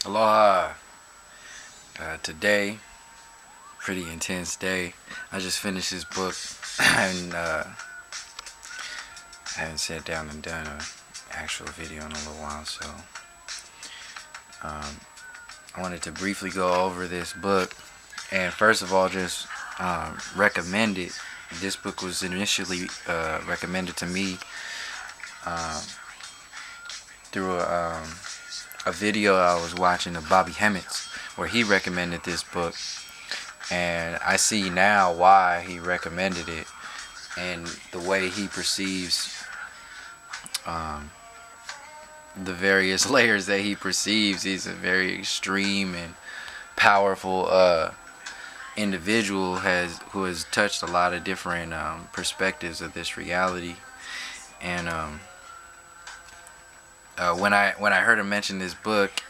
Aloha. Today, pretty intense day. I just finished this book and I haven't sat down and done an actual video in a little while, so um, I wanted to briefly go over this book and first of all just recommend it. This book was initially recommended to me um, through a video I was watching of Bobby Hemmett's where he recommended this book, and I see now why he recommended it and the way he perceives um, the various layers that he perceives. He's a very extreme and powerful individual who has touched a lot of different perspectives of this reality. And when I heard him mention this book,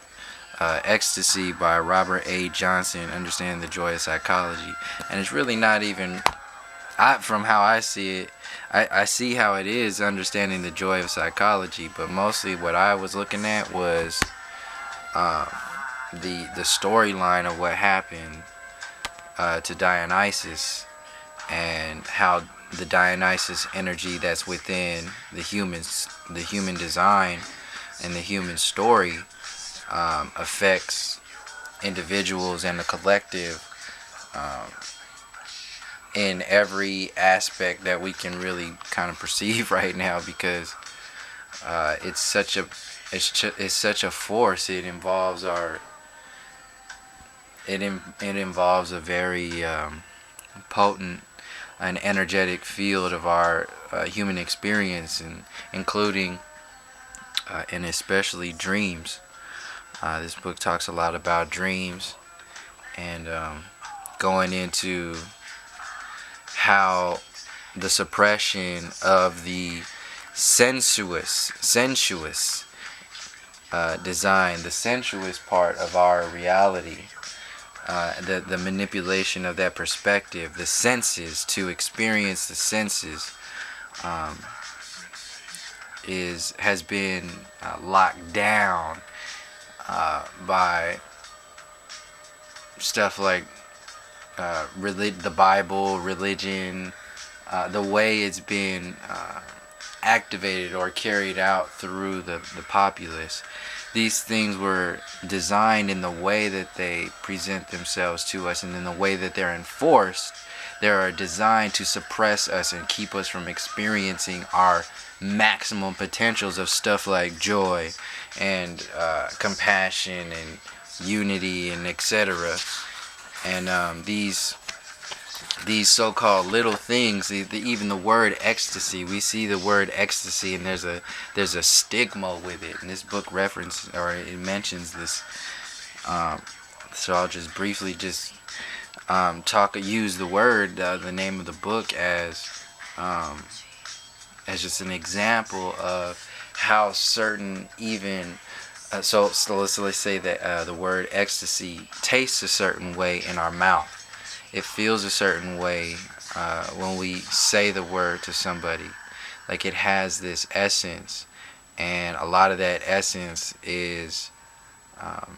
Ecstasy by Robert A. Johnson, Understanding the Joy of Psychology, and it's really not even, from how I see it, I see how it is understanding the joy of psychology, but mostly what I was looking at was uh, the storyline of what happened to Dionysus, and how the Dionysus energy that's within the human design, and the human story affects individuals and the collective um, in every aspect that we can really kind of perceive right now, because it's such a it's such a force. It involves it involves a very potent and energetic field of our human experience, and including and especially dreams. This book talks a lot about dreams, and going into how the suppression of the sensuous design, the sensuous part of our reality, the manipulation of that perspective, the senses, to experience the senses, um, has been locked down by stuff like the Bible, religion, the way it's been activated or carried out through the populace. These things were designed in the way that they present themselves to us, and in the way that they're enforced. They are designed to suppress us and keep us from experiencing our maximum potentials of stuff like joy and compassion and unity and etc. And these so-called little things, even the word ecstasy, we see the word ecstasy, and there's a stigma with it, and this book it mentions this. So I'll just briefly use the word, the name of the book, as just an example of how certain even so let's say that the word ecstasy tastes a certain way in our mouth. It feels a certain way when we say the word to somebody. Like, it has this essence, and a lot of that essence is um,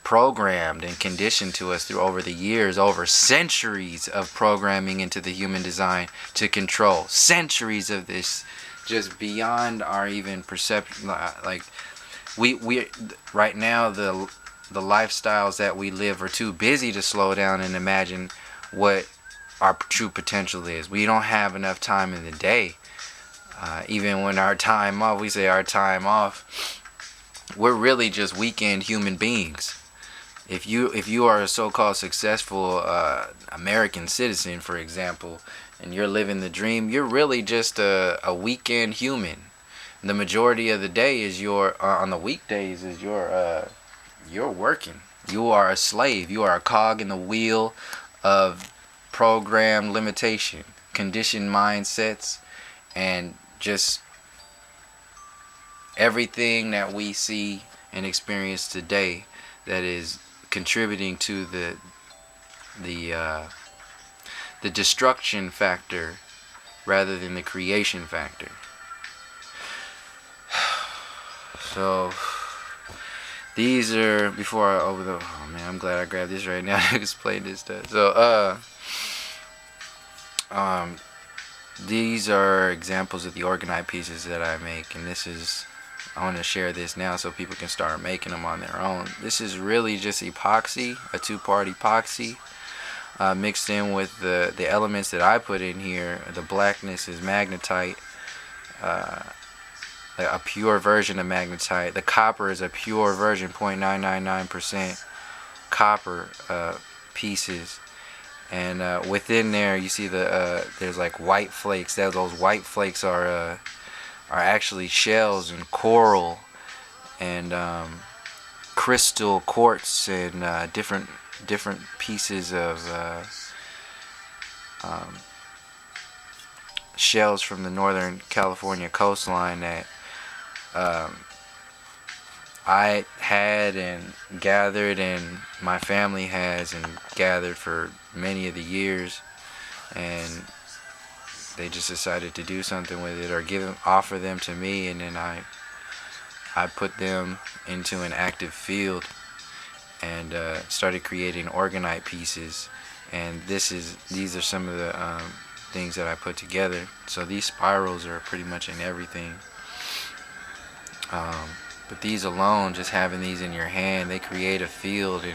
programmed and conditioned to us through over the years, over centuries of programming into the human design to control. Centuries of this, just beyond our even perception. Like, we right now, the lifestyles that we live are too busy to slow down and imagine what our true potential is. We don't have enough time in the day. Even when our time off, we say our time off, we're really just weekend human beings. If you are a so-called successful American citizen, for example, and you're living the dream, you're really just a weekend human. The majority of the day is on the weekdays is you're working. You are a slave. You are a cog in the wheel of programmed limitation, conditioned mindsets, and just everything that we see and experience today that is contributing to the destruction factor rather than the creation factor. So These are before I open the. Oh man, I'm glad I grabbed this right now to explain this stuff. So um, these are examples of the organite pieces that I make, and this is. I want to share this now so people can start making them on their own. This is really just epoxy, a two-part epoxy, mixed in with the elements that I put in here. The blackness is magnetite, a pure version of magnetite. The copper is a pure version, 0.999% copper pieces. And within there, you see there's like white flakes. Those white flakes are actually shells and coral and crystal quartz and different pieces of shells from the Northern California coastline that I had and gathered, and my family has and gathered for many of the years, and they just decided to do something with it or offer them to me, and then I put them into an active field and started creating organite pieces. And these are some of the things that I put together. So these spirals are pretty much in everything. But these alone, just having these in your hand, they create a field,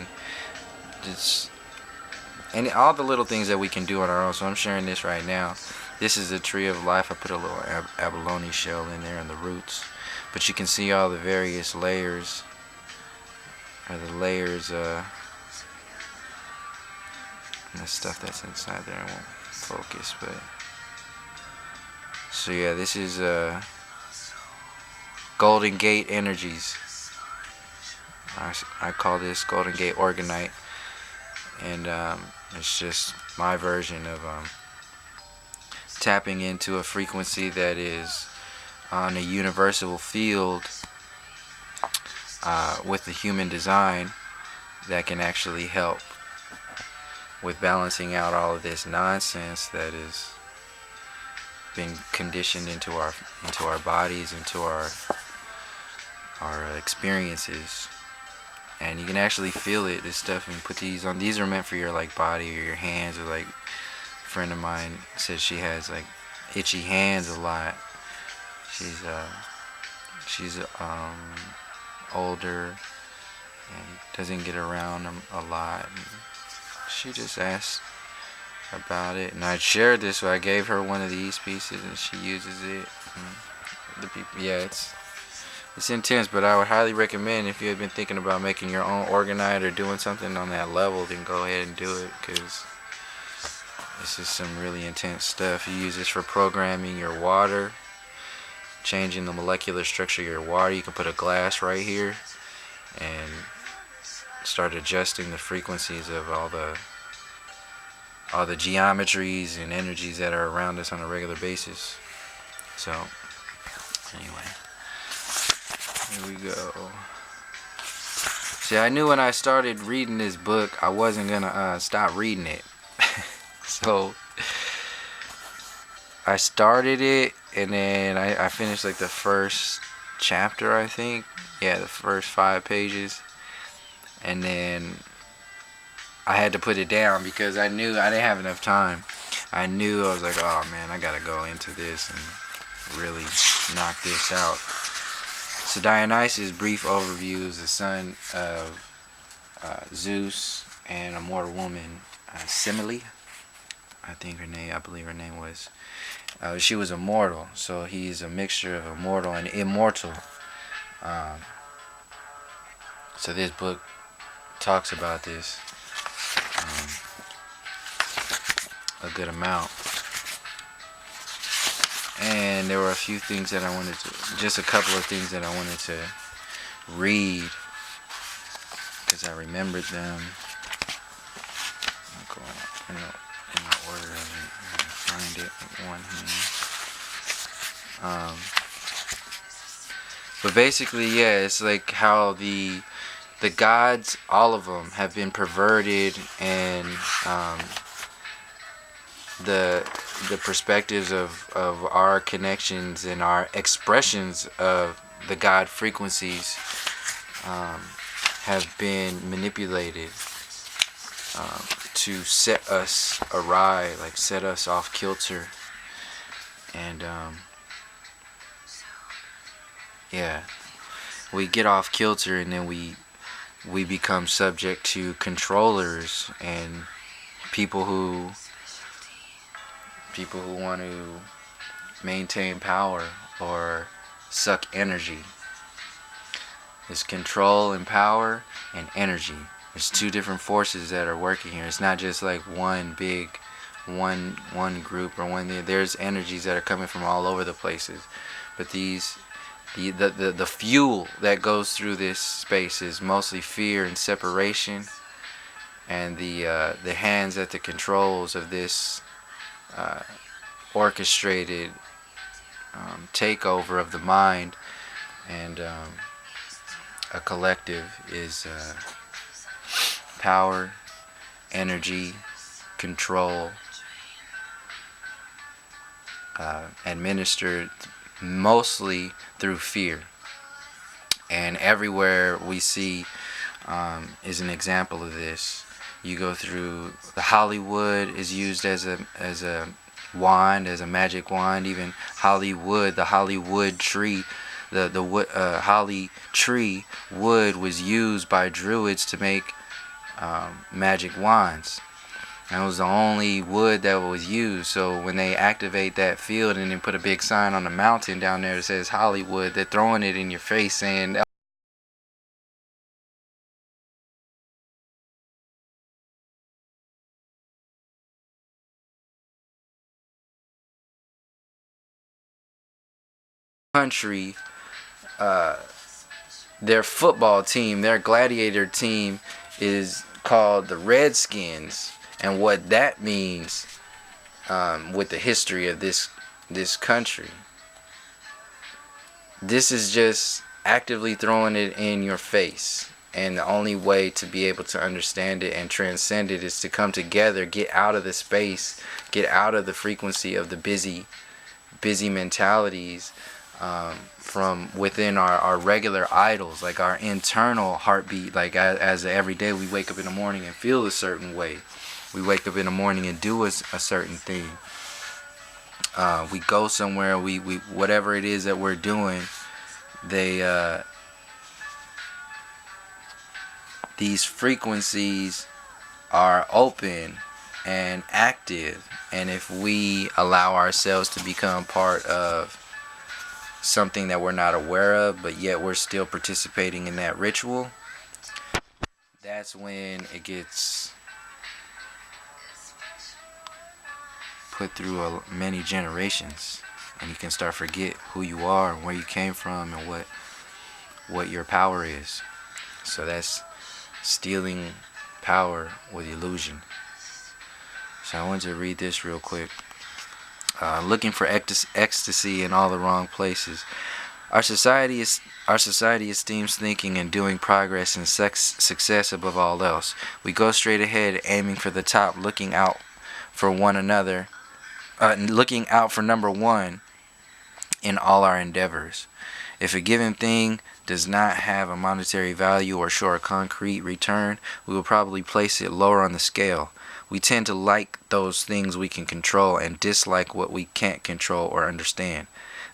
and all the little things that we can do on our own. So I'm sharing this right now. This is a tree of life. I put a little abalone shell in there and the roots, but you can see all the various layers, and the stuff that's inside there. I won't focus, but so yeah, this is Golden Gate energies. I call this Golden Gate organite, and it's just my version of tapping into a frequency that is on a universal field with the human design that can actually help with balancing out all of this nonsense that has been conditioned into our bodies, into our experiences. And you can actually feel it, this stuff, and put these on. These are meant for your like body or your hands, or like a friend of mine said she has like itchy hands a lot. She's older and doesn't get around them a lot. And she just asked about it, and I shared this, so I gave her one of these pieces and she uses it. And the people, yeah, it's intense, but I would highly recommend, if you have been thinking about making your own organite or doing something on that level, then go ahead and do it, because this is some really intense stuff. You use this for programming your water, changing the molecular structure of your water. You can put a glass right here and start adjusting the frequencies of all the geometries and energies that are around us on a regular basis. So anyway, here we go. See, I knew when I started reading this book, I wasn't gonna stop reading it. So I started it, and then I finished like the first chapter, I think. Yeah, the first 5 pages. And then I had to put it down because I knew I didn't have enough time. I was like, oh man, I gotta go into this and really knock this out. So Dionysus' brief overview is the son of Zeus and a mortal woman, Semele. I believe her name was. She was immortal, so he's a mixture of immortal and immortal. So this book talks about this a good amount. And there were a few things that I wanted to, just a couple of things that I wanted to read, because I remembered them. I'm going in the order of it. I'm going to find it with one hand. But basically, yeah, it's like how the gods, all of them, have been perverted, and the perspectives of our connections and our expressions of the God frequencies have been manipulated to set us awry, like set us off kilter. And yeah, we get off kilter, and then we become subject to controllers and people who want to maintain power or suck energy. There's control and power and energy. There's two different forces that are working here. It's not just like one big one group or one. There's energies that are coming from all over the places. But the fuel that goes through this space is mostly fear and separation, and the hands at the controls of this orchestrated takeover of the mind and a collective is power, energy, control, administered mostly through fear. And everywhere we see is an example of this. You go through the Hollywood is used as a wand, as a magic wand. Even Hollywood, the Hollywood tree, the wood, holly tree wood was used by druids to make magic wands. That was the only wood that was used. So when they activate that field and then put a big sign on the mountain down there that says Hollywood, they're throwing it in your face saying country, their football team, their gladiator team is called the Redskins, and what that means with the history of this country. This is just actively throwing it in your face. And the only way to be able to understand it and transcend it is to come together, get out of the space, get out of the frequency of the busy mentalities from within our regular idols, like our internal heartbeat. Like as every day we wake up in the morning and feel a certain way. We wake up in the morning and do a certain thing. We go somewhere, we whatever it is that we're doing, these frequencies are open and active, and if we allow ourselves to become part of something that we're not aware of, but yet we're still participating in that ritual, that's when it gets put through many generations, and you can start forget who you are and where you came from and what your power is. So that's stealing power with illusion. So I wanted to read this real quick. Looking for ecstasy in all the wrong places. Our society esteems thinking and doing progress and success above all else. We go straight ahead, aiming for the top, looking out for one another, looking out for number one in all our endeavors. If a given thing does not have a monetary value or show a concrete return, we will probably place it lower on the scale. We tend to like those things we can control and dislike what we can't control or understand.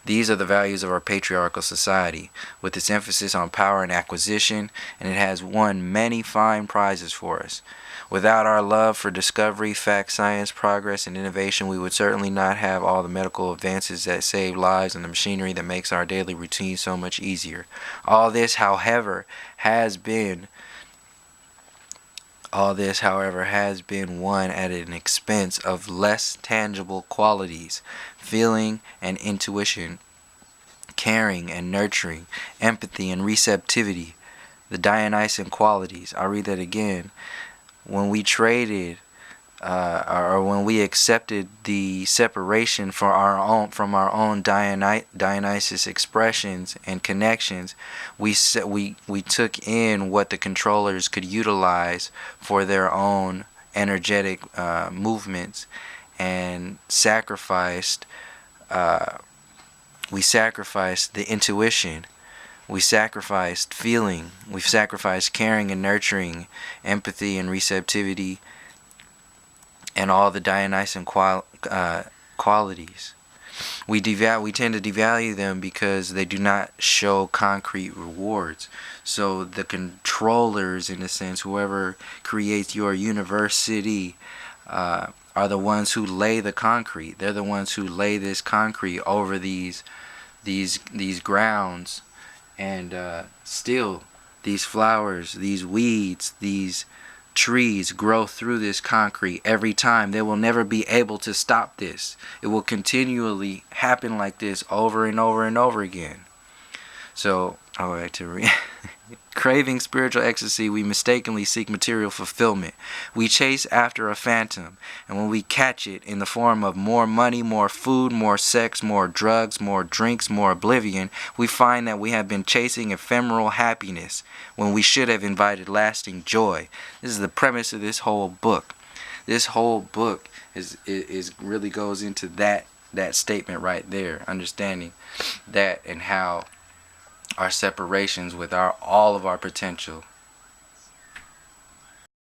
These are the values of our patriarchal society, with its emphasis on power and acquisition, and it has won many fine prizes for us. Without our love for discovery, fact, science, progress, and innovation, we would certainly not have all the medical advances that save lives and the machinery that makes our daily routine so much easier. All this, however, has been won at an expense of less tangible qualities, feeling and intuition, caring and nurturing, empathy and receptivity, the Dionysian qualities. I'll read that again. When we traded or when we accepted the separation from our own Dionysus expressions and connections, we took in what the controllers could utilize for their own energetic movements, and sacrificed the intuition, We sacrificed feeling. We've sacrificed caring and nurturing, empathy and receptivity, and all the Dionysian qualities. We tend to devalue them because they do not show concrete rewards. So the controllers, in a sense, whoever creates your university, are the ones who lay the concrete. They're the ones who lay this concrete over these grounds, and still these flowers, these weeds, these trees grow through this concrete every time. They will never be able to stop this. It will continually happen like this over and over and over again. So, craving spiritual ecstasy, we mistakenly seek material fulfillment. We chase after a phantom, and when we catch it in the form of more money, more food, more sex, more drugs, more drinks, more oblivion, we find that we have been chasing ephemeral happiness when we should have invited lasting joy. This is the premise of this whole book. This whole book is really goes into that statement right there, understanding that and how our separations with all of our potential